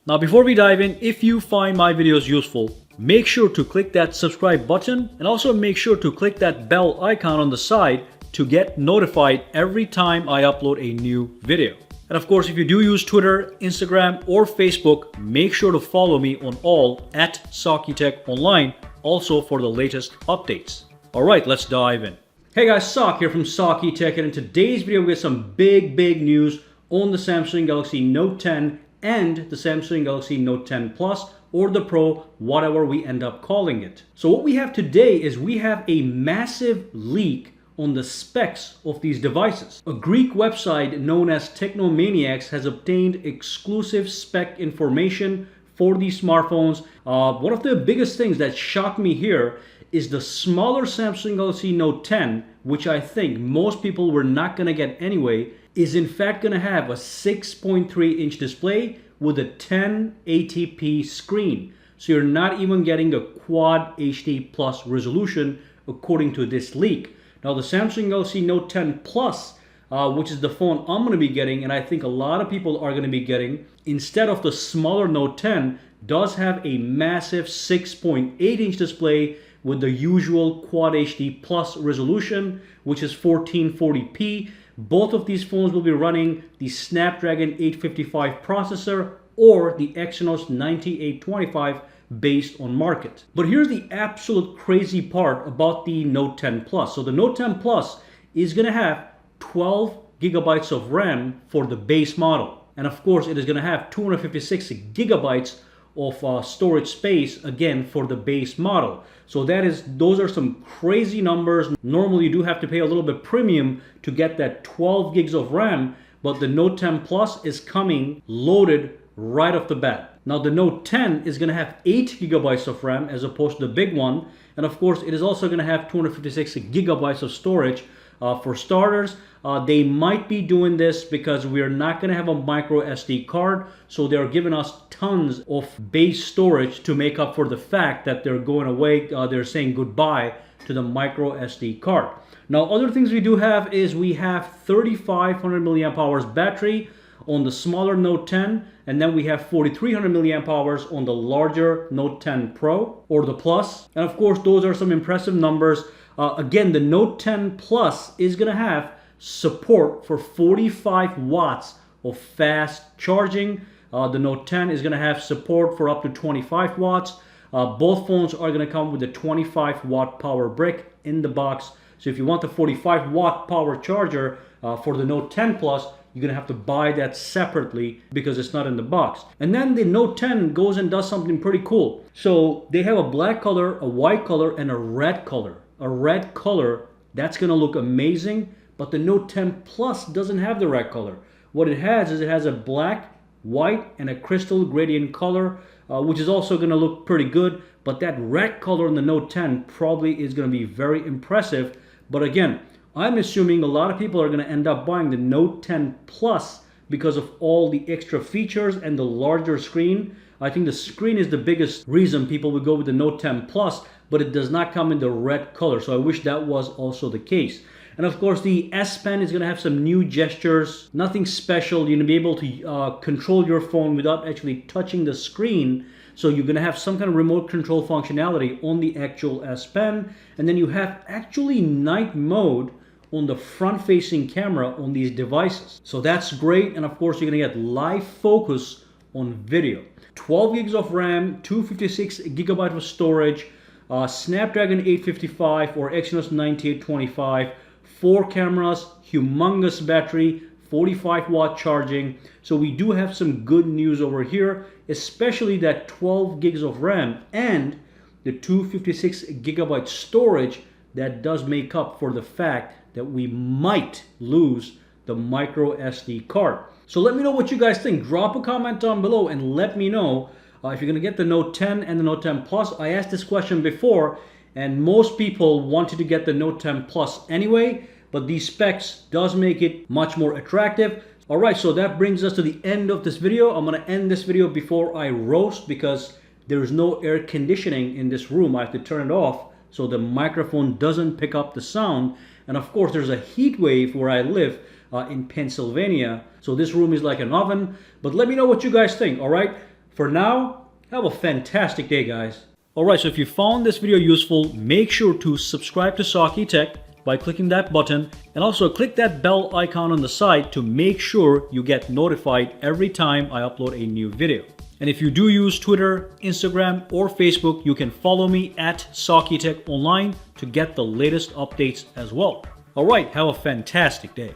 Now before we dive in, if you find my videos useful, make sure to click that subscribe button and also make sure to click that bell icon on the side to get notified every time I upload a new video. And of course, if you do use Twitter, Instagram, or Facebook, make sure to follow me on all at SAKITECH online, also for the latest updates. Alright, let's dive in. Hey guys, Sak here from SAKITECH, and in today's video we get some big news on the Samsung Galaxy Note 10 and the Samsung Galaxy Note 10 Plus or the Pro, whatever we end up calling it. So what we have today is we have a massive leak on the specs of these devices. A Greek website known as Technomaniacs has obtained exclusive spec information for these smartphones. One of the biggest things that shocked me here is the smaller Samsung Galaxy Note 10, which I think most people were not going to get anyway, is in fact going to have a 6.3-inch display with a 1080p screen. So you're not even getting a Quad HD Plus resolution according to this leak. Now the Samsung Galaxy Note 10 Plus, which is the phone I'm going to be getting, and I think a lot of people are going to be getting, instead of the smaller Note 10, does have a massive 6.8-inch display with the usual Quad HD Plus resolution, which is 1440p. Both of these phones will be running the Snapdragon 855 processor or the Exynos 9825 based on market. But here's the absolute crazy part about the Note 10 Plus. So the Note 10 Plus is going to have 12 gigabytes of RAM for the base model. And of course, it is going to have 256 gigabytes of storage space, again, for the base model. So those are some crazy numbers. Normally, you do have to pay a little bit premium to get that 12 gigs of RAM, but the Note 10 Plus is coming loaded right off the bat. Now the Note 10 is going to have 8 gigabytes of RAM as opposed to the big one. And of course, it is also going to have 256 gigabytes of storage. For starters, they might be doing this because we are not going to have a micro SD card. So they're giving us tons of base storage to make up for the fact that they're going away. They're saying goodbye to the micro SD card. Now, other things we do have is we have 3500 milliamp hours battery on the smaller Note 10, and then we have 4300 milliamp hours on the larger Note 10 Pro or the Plus. And of course, those are some impressive numbers. Again, the Note 10 Plus is going to have support for 45 watts of fast charging. The Note 10 is going to have support for up to 25 watts. Both phones are going to come with a 25 watt power brick in the box. So if you want the 45 watt power charger for the Note 10 Plus, you're going to have to buy that separately because it's not in the box. And then the Note 10 goes and does something pretty cool. So they have a black color, a white color, and a red color. A red color, that's going to look amazing, but the Note 10 Plus doesn't have the red color. What it has is it has a black, white, and a crystal gradient color, which is also going to look pretty good, but that red color in the Note 10 probably is going to be very impressive. But again, I'm assuming a lot of people are going to end up buying the Note 10 Plus because of all the extra features and the larger screen. I think the screen is the biggest reason people would go with the Note 10 Plus, but it does not come in the red color. So I wish that was also the case. And of course, the S Pen is going to have some new gestures. Nothing special. You're going to be able to control your phone without actually touching the screen. So you're going to have some kind of remote control functionality on the actual S Pen. And then you have actually night mode on the front-facing camera on these devices. So that's great. And of course, you're going to get live focus on video. 12 gigs of RAM, 256 gigabytes of storage, Snapdragon 855 or Exynos 9825, 4 cameras, humongous battery, 45 watt charging. So we do have some good news over here, especially that 12 gigs of RAM and the 256 gigabyte storage that does make up for the fact that we might lose the micro SD card. So let me know what you guys think. Drop a comment down below and let me know if you're going to get the Note 10 and the Note 10 Plus. I asked this question before and most people wanted to get the Note 10 Plus anyway, but these specs does make it much more attractive. Alright, so that brings us to the end of this video. I'm going to end this video before I roast because there is no air conditioning in this room. I have to turn it off so the microphone doesn't pick up the sound. And of course, there's a heat wave where I live in Pennsylvania. So this room is like an oven. But let me know what you guys think, all right? For now, have a fantastic day, guys. Alright, so if you found this video useful, make sure to subscribe to SAKITECH by clicking that button, and also click that bell icon on the side to make sure you get notified every time I upload a new video. And if you do use Twitter, Instagram, or Facebook, you can follow me at SAKITECH online to get the latest updates as well. Alright, have a fantastic day.